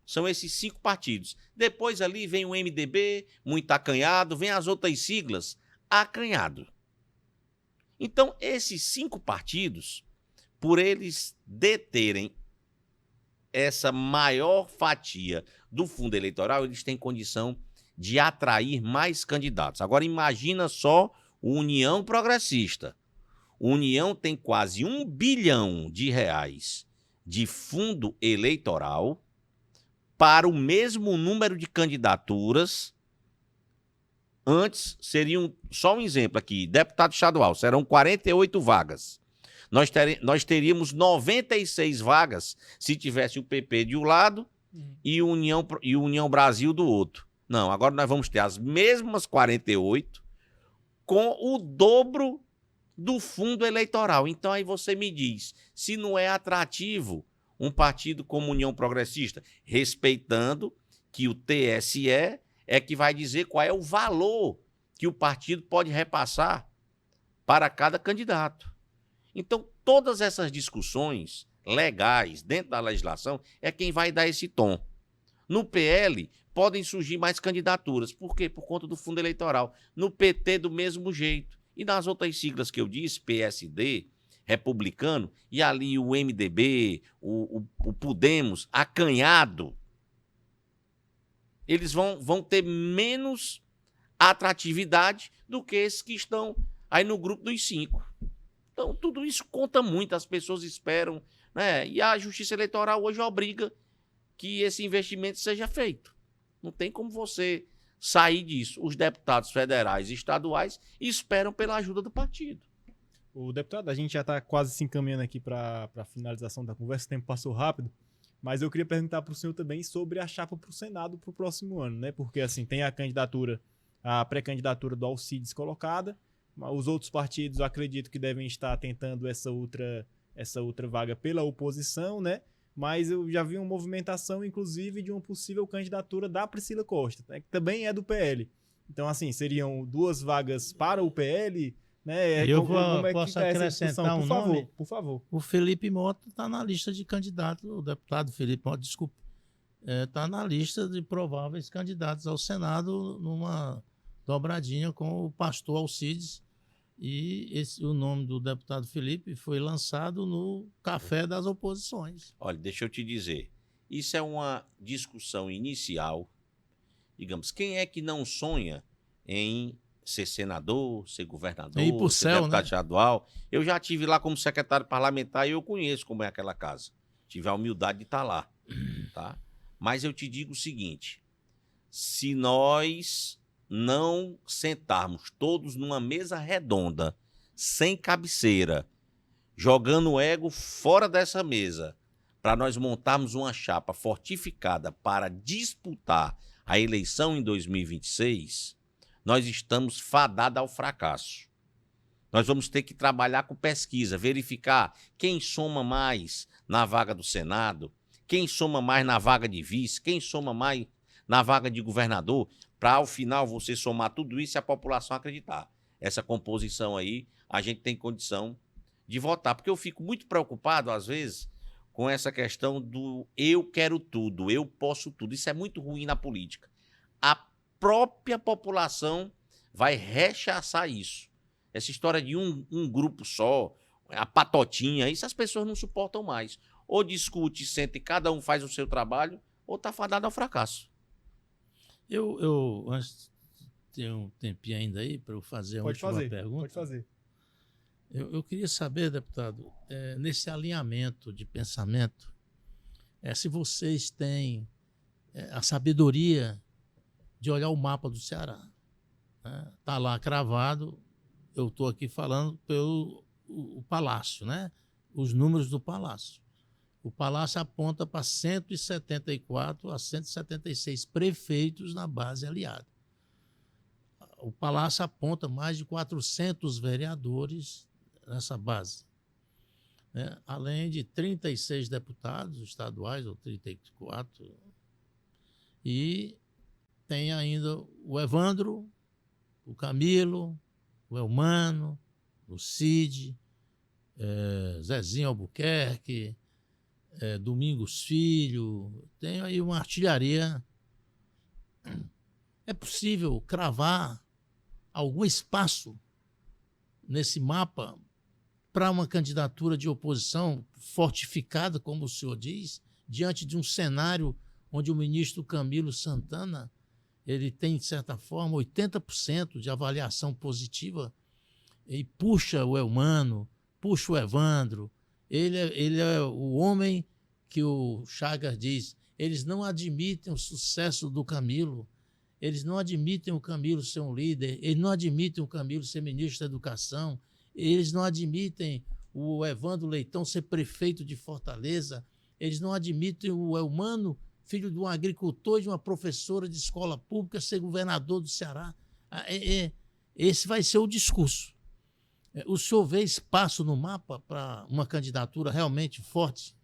São esses 5 partidos. Depois ali vem o MDB, muito acanhado, vem as outras siglas, acanhado. Então, esses 5 partidos, por eles deterem essa maior fatia do fundo eleitoral, eles têm condição de atrair mais candidatos. Agora, imagina só o União Progressista. O União tem quase R$1 bilhão de fundo eleitoral para o mesmo número de candidaturas. Antes, seriam, só um exemplo aqui, deputado estadual, serão 48 vagas. Nós teríamos 96 vagas se tivesse o PP de um lado e o União Brasil do outro. Não, agora nós vamos ter as mesmas 48 com o dobro do fundo eleitoral. Então aí você me diz, se não é atrativo um partido como União Progressista, respeitando que o TSE é que vai dizer qual é o valor que o partido pode repassar para cada candidato. Então, todas essas discussões legais dentro da legislação é quem vai dar esse tom. No PL, podem surgir mais candidaturas. Por quê? Por conta do fundo eleitoral. No PT, do mesmo jeito. E nas outras siglas que eu disse, PSD, Republicano, e ali o MDB, o Podemos, acanhado, eles vão ter menos atratividade do que esses que estão aí no grupo dos 5. Então, tudo isso conta muito, as pessoas esperam, né? E a Justiça Eleitoral hoje obriga que esse investimento seja feito. Não tem como você sair disso. Os deputados federais e estaduais esperam pela ajuda do partido. O deputado, a gente já está quase se encaminhando aqui para a finalização da conversa, o tempo passou rápido, mas eu queria perguntar para o senhor também sobre a chapa para o Senado para o próximo ano, né? Porque assim, tem a pré-candidatura do Alcides colocada, os outros partidos eu acredito que devem estar tentando essa outra vaga pela oposição, né? Mas eu já vi uma movimentação, inclusive, de uma possível candidatura da Priscila Costa, né? Que também é do PL. Então, assim, seriam 2 vagas para o PL, né? Eu que posso tá essa acrescentar discussão? um nome? Por favor. O Felipe Mota está na lista de candidatos, o deputado Felipe Mota, desculpa, está na lista de prováveis candidatos ao Senado numa dobradinha com o pastor Alcides. E o nome do deputado Felipe foi lançado no Café das Oposições. Olha, deixa eu te dizer, isso é uma discussão inicial. Digamos, quem é que não sonha em ser senador, ser governador, ir pro ser céu, deputado né? estadual? Eu já estive lá como secretário parlamentar e eu conheço como é aquela casa. Tive a humildade de estar lá, tá? Mas eu te digo o seguinte, se nós não sentarmos todos numa mesa redonda, sem cabeceira, jogando o ego fora dessa mesa, para nós montarmos uma chapa fortificada para disputar a eleição em 2026, nós estamos fadados ao fracasso. Nós vamos ter que trabalhar com pesquisa, verificar quem soma mais na vaga do Senado, quem soma mais na vaga de vice, quem soma mais na vaga de governador, para ao final você somar tudo isso e a população acreditar. Essa composição aí, a gente tem condição de votar. Porque eu fico muito preocupado, às vezes, com essa questão do eu quero tudo, eu posso tudo. Isso é muito ruim na política. A própria população vai rechaçar isso. Essa história de um grupo só, a patotinha, isso as pessoas não suportam mais. ou discute, senta e cada um faz o seu trabalho, ou está fadado ao fracasso. Antes, tem um tempinho ainda aí para eu fazer a Pode última fazer, pergunta. pode fazer. Eu queria saber, deputado, nesse alinhamento de pensamento, se vocês têm a sabedoria de olhar o mapa do Ceará. Está lá cravado, eu estou aqui falando pelo o Palácio, né? Os números do Palácio. O Palácio aponta para 174 a 176 prefeitos na base aliada. O Palácio aponta mais de 400 vereadores nessa base, né? Além de 36 deputados estaduais, ou 34, e tem ainda o Evandro, o Camilo, o Elmano, o Cid, Zezinho Albuquerque, Domingos Filho, tem aí uma artilharia. É possível cravar algum espaço nesse mapa para uma candidatura de oposição fortificada, como o senhor diz, diante de um cenário onde o ministro Camilo Santana ele tem, de certa forma, 80% de avaliação positiva e puxa o Elmano, puxa o Evandro. Ele é o homem que o Chagas diz, eles não admitem o sucesso do Camilo, eles não admitem o Camilo ser um líder, eles não admitem o Camilo ser ministro da Educação, eles não admitem o Evandro Leitão ser prefeito de Fortaleza, eles não admitem o Elmano, filho de um agricultor e de uma professora de escola pública, ser governador do Ceará. Esse vai ser o discurso. O senhor vê espaço no mapa para uma candidatura realmente forte?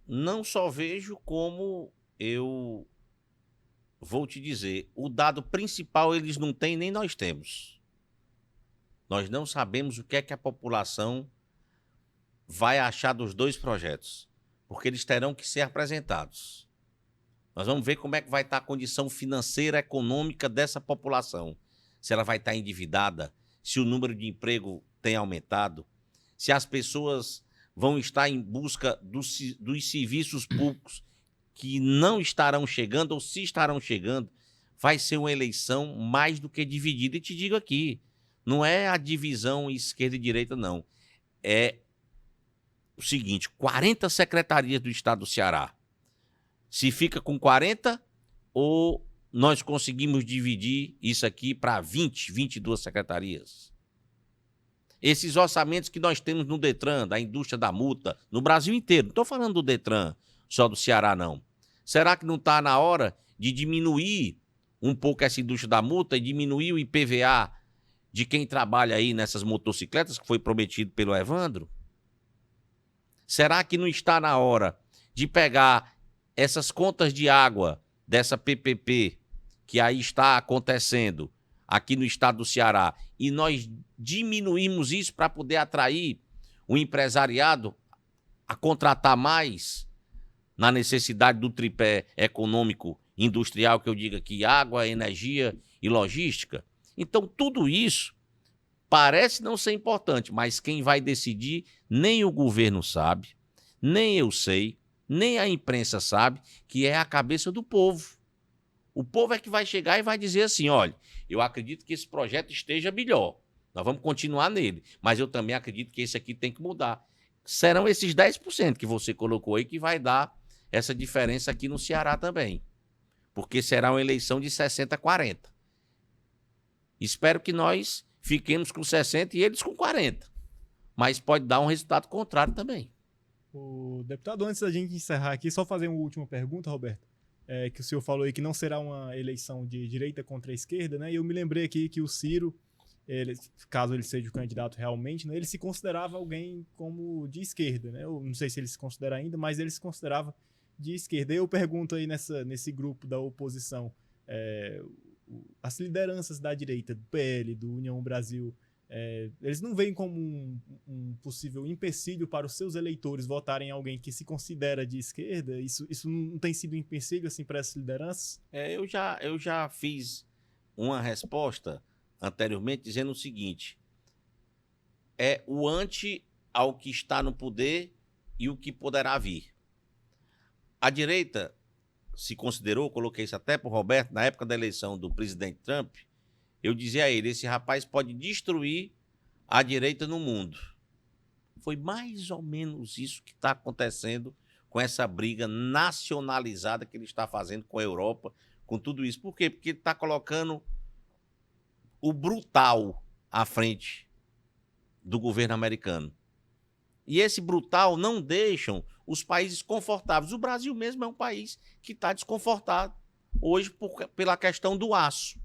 Não só vejo, como eu vou te dizer, o dado principal eles não têm, nem nós temos. Nós não sabemos o que é que a população vai achar dos dois projetos, porque eles terão que ser apresentados. Nós vamos ver como é que vai estar a condição financeira, econômica dessa população. Se ela vai estar endividada, se o número de emprego tem aumentado, se as pessoas vão estar em busca dos serviços públicos que não estarão chegando, ou se estarão chegando. Vai ser uma eleição mais do que dividida. E te digo aqui, não é a divisão esquerda e direita, não. É o seguinte, 40 secretarias do estado do Ceará. Se fica com 40, ou nós conseguimos dividir isso aqui para 20, 22 secretarias. Esses orçamentos que nós temos no Detran, da indústria da multa, no Brasil inteiro, não estou falando do Detran, só do Ceará, não. Será que não está na hora de diminuir um pouco essa indústria da multa e diminuir o IPVA de quem trabalha aí nessas motocicletas, que foi prometido pelo Evandro? Será que não está na hora de pegar essas contas de água dessa PPP que aí está acontecendo aqui no estado do Ceará e nós diminuirmos isso para poder atrair o empresariado a contratar mais na necessidade do tripé econômico industrial, que eu digo aqui, água, energia e logística? Então, tudo isso parece não ser importante, mas quem vai decidir nem o governo sabe, nem eu sei, nem a imprensa sabe, que é a cabeça do povo. O povo é que vai chegar e vai dizer assim, olha, eu acredito que esse projeto esteja melhor, nós vamos continuar nele, mas eu também acredito que esse aqui tem que mudar. Serão esses 10% que você colocou aí que vai dar essa diferença aqui no Ceará também, porque será uma eleição de 60-40. Espero que nós fiquemos com 60 e eles com 40, mas pode dar um resultado contrário também. O deputado, antes da gente encerrar aqui, só fazer uma última pergunta, Roberto. Que o senhor falou aí que não será uma eleição de direita contra a esquerda, né? E eu me lembrei aqui que o Ciro, caso ele seja o candidato realmente, né, ele se considerava alguém como de esquerda, né? Eu não sei se ele se considera ainda, mas ele se considerava de esquerda. Eu pergunto aí nesse grupo da oposição, as lideranças da direita, do PL, do União Brasil, eles não veem como um possível empecilho para os seus eleitores votarem em alguém que se considera de esquerda? Isso não tem sido um empecilho assim, para essas lideranças? Eu já fiz uma resposta anteriormente dizendo o seguinte: é o anti ao que está no poder e o que poderá vir. A direita se considerou, coloquei isso até para o Roberto, na época da eleição do presidente Trump, eu dizia a ele, esse rapaz pode destruir a direita no mundo. Foi mais ou menos isso que está acontecendo com essa briga nacionalizada que ele está fazendo com a Europa, com tudo isso. Por quê? Porque ele está colocando o brutal à frente do governo americano. E esse brutal não deixam os países confortáveis. O Brasil mesmo é um país que está desconfortado hoje pela questão do aço.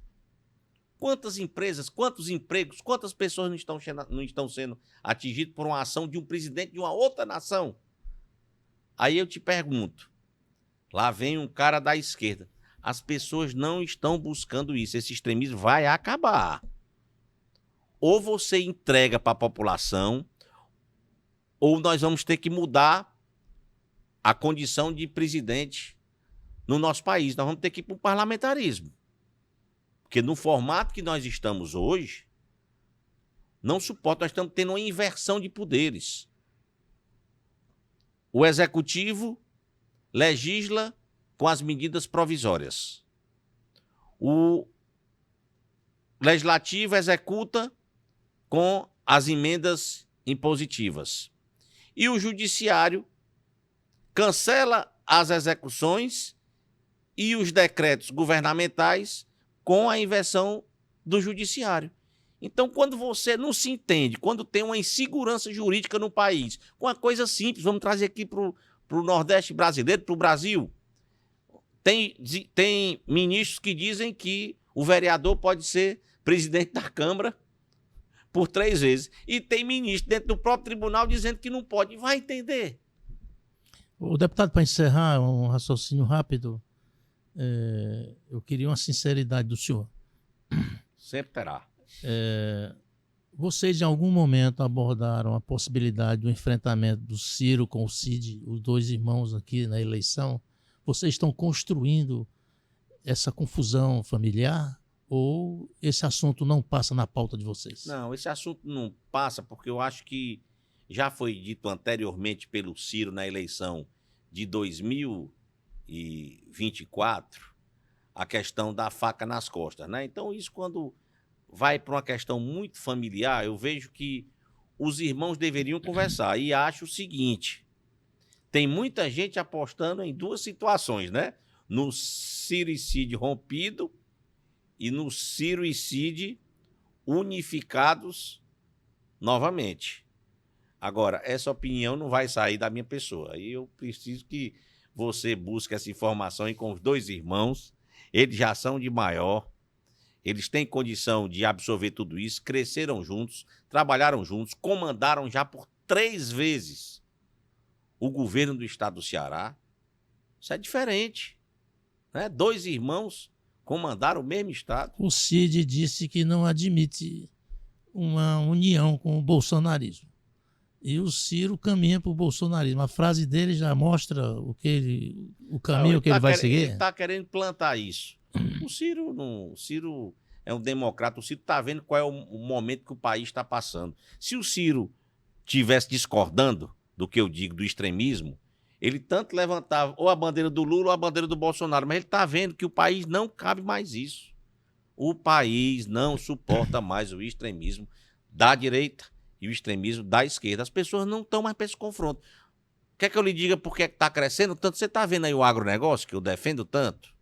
Quantas empresas, quantos empregos, quantas pessoas não estão sendo atingidas por uma ação de um presidente de uma outra nação? Aí eu te pergunto, lá vem um cara da esquerda. As pessoas não estão buscando isso. Esse extremismo vai acabar. Ou você entrega para a população, ou nós vamos ter que mudar a condição de presidente no nosso país. Nós vamos ter que ir para o parlamentarismo. Porque no formato que nós estamos hoje, não suporta, nós estamos tendo uma inversão de poderes. O executivo legisla com as medidas provisórias. O legislativo executa com as emendas impositivas. E o judiciário cancela as execuções e os decretos governamentais com a inversão do judiciário. Então, quando você não se entende, quando tem uma insegurança jurídica no país, com uma coisa simples, vamos trazer aqui para o Nordeste brasileiro, para o Brasil, tem ministros que dizem que o vereador pode ser presidente da Câmara por 3 vezes. E tem ministro dentro do próprio tribunal dizendo que não pode. Vai entender. O deputado, para encerrar, um raciocínio rápido, eu queria uma sinceridade do senhor. Sempre terá. Vocês, em algum momento, abordaram a possibilidade do enfrentamento do Ciro com o Cid, os 2 irmãos aqui na eleição? Vocês estão construindo essa confusão familiar ou esse assunto não passa na pauta de vocês? Não, esse assunto não passa porque eu acho que já foi dito anteriormente pelo Ciro na eleição de 2024, a questão da faca nas costas, né? Então, isso quando vai para uma questão muito familiar, eu vejo que os irmãos deveriam conversar. E acho o seguinte, tem muita gente apostando em 2 situações, né? No Ciro e Cid rompido e no Ciro e Cid unificados novamente. Agora, essa opinião não vai sair da minha pessoa. Aí eu preciso que você busque essa informação aí com os 2 irmãos. Eles já são de maior, eles têm condição de absorver tudo isso, cresceram juntos, trabalharam juntos, comandaram já por 3 vezes o governo do estado do Ceará. Isso é diferente, né? 2 irmãos comandaram o mesmo estado. O Cid disse que não admite uma união com o bolsonarismo. E o Ciro caminha para o bolsonarismo. A frase dele já mostra o caminho que ele vai seguir? Ele está querendo plantar isso. O Ciro é um democrata. O Ciro está vendo qual é o momento que o país está passando. Se o Ciro estivesse discordando do que eu digo, do extremismo, ele tanto levantava ou a bandeira do Lula ou a bandeira do Bolsonaro, mas ele está vendo que o país não cabe mais isso. O país não suporta mais o extremismo da direita e o extremismo da esquerda. As pessoas não estão mais para esse confronto. Quer que eu lhe diga por que está crescendo tanto? Você está vendo aí o agronegócio, que eu defendo tanto?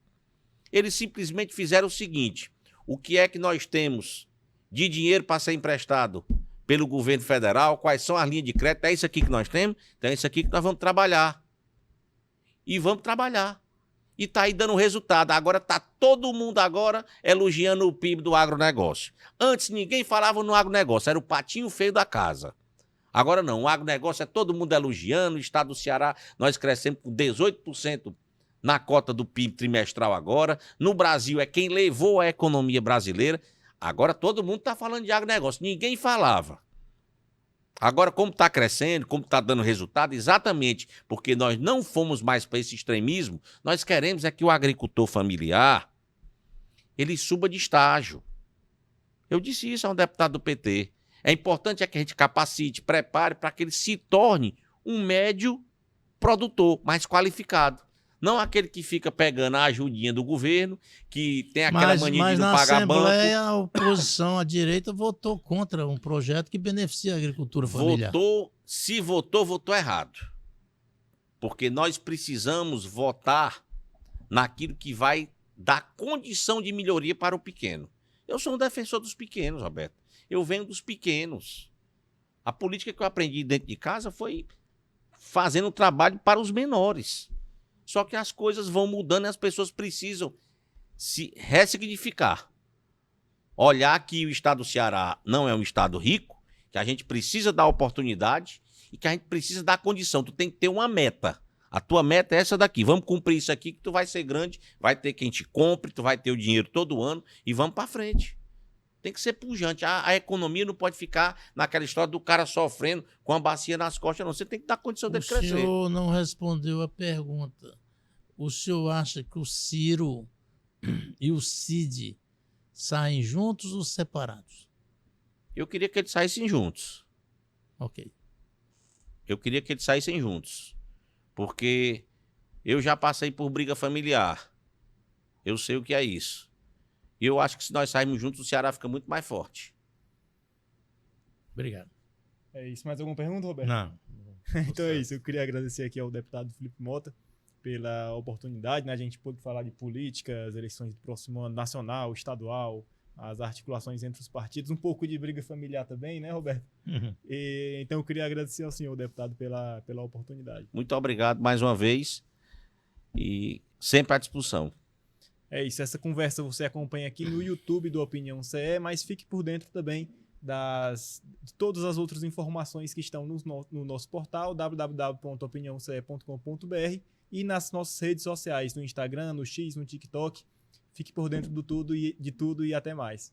Eles simplesmente fizeram o seguinte, o que é que nós temos de dinheiro para ser emprestado pelo governo federal, quais são as linhas de crédito, é isso aqui que nós temos, então é isso aqui que nós vamos trabalhar. E vamos trabalhar. E está aí dando resultado. Agora está todo mundo agora elogiando o PIB do agronegócio. Antes ninguém falava no agronegócio, era o patinho feio da casa. Agora não, o agronegócio é todo mundo elogiando, o estado do Ceará, nós crescemos com 18% na cota do PIB trimestral agora. No Brasil é quem levou a economia brasileira. Agora todo mundo está falando de agronegócio, ninguém falava. Agora, como está crescendo, como está dando resultado, exatamente porque nós não fomos mais para esse extremismo, nós queremos é que o agricultor familiar ele suba de estágio. Eu disse isso a um deputado do PT. É importante é que a gente capacite, prepare para que ele se torne um médio produtor, mais qualificado. Não aquele que fica pegando a ajudinha do governo, que tem aquela mania de não pagar banco. Mas na Assembleia, a oposição, a direita, votou contra um projeto que beneficia a agricultura familiar. Se votou errado. Porque nós precisamos votar naquilo que vai dar condição de melhoria para o pequeno. Eu sou um defensor dos pequenos, Roberto. Eu venho dos pequenos. A política que eu aprendi dentro de casa foi fazendo trabalho para os menores. Só que as coisas vão mudando e as pessoas precisam se ressignificar. Olhar que o estado do Ceará não é um estado rico, que a gente precisa dar oportunidade e que a gente precisa dar condição. Tu tem que ter uma meta. A tua meta é essa daqui. Vamos cumprir isso aqui que tu vai ser grande, vai ter quem te compre, tu vai ter o dinheiro todo ano e vamos para frente. Tem que ser pujante. A economia não pode ficar naquela história do cara sofrendo com a bacia nas costas, não. Você tem que dar condição dele crescer. O senhor não respondeu a pergunta. O senhor acha que o Ciro e o Cid saem juntos ou separados? Eu queria que eles saíssem juntos. Ok. Eu queria que eles saíssem juntos. Porque eu já passei por briga familiar. Eu sei o que é isso. E eu acho que se nós sairmos juntos, o Ceará fica muito mais forte. Obrigado. É isso. Mais alguma pergunta, Roberto? Não. Então é isso. Eu queria agradecer aqui ao deputado Felipe Mota pela oportunidade, né? A gente pôde falar de política, as eleições do próximo ano, nacional, estadual, as articulações entre os partidos, um pouco de briga familiar também, né, Roberto? Uhum. Então eu queria agradecer ao senhor, deputado, pela oportunidade. Muito obrigado mais uma vez e sempre à disposição. É isso, essa conversa você acompanha aqui no YouTube do Opinião CE, mas fique por dentro também de todas as outras informações que estão no nosso portal www.opiniãoce.com.br e nas nossas redes sociais, no Instagram, no X, no TikTok. Fique por dentro de tudo e até mais.